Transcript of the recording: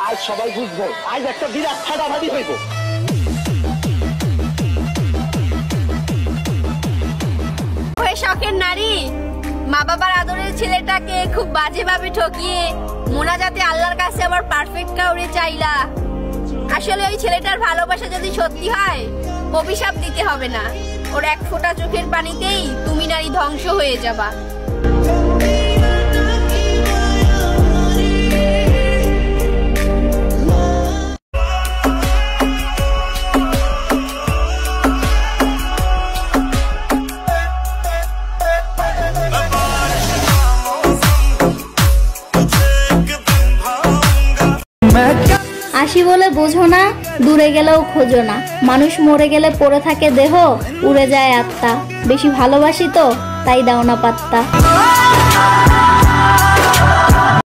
আজ সবাই বুঝবো, আজ একটা বিরাট ফাটাফাটি হইব। শখের নারী মা বাবার আদরের ছেলেটাকে খুব বাজেভাবে ঠকিয়ে মোনাজাতে আল্লাহর কাছে আবার পারফেক্ট কাউরে চাইলা। আসলে ওই ছেলেটার ভালোবাসা যদি সত্যি হয়, অভিশাপ দিতে হবে না, ওর এক ফোঁটা চোখের পানিতেই তুমি নারী ধ্বংস হয়ে যাবা। আসি বলে বোঝো না, দূরে গেলেও খোঁজো না। মানুষ মরে গেলে পড়ে থাকে দেহ, উড়ে যায় আত্মা। বেশি ভালোবাসি তো তাই দাও না পাত্তা।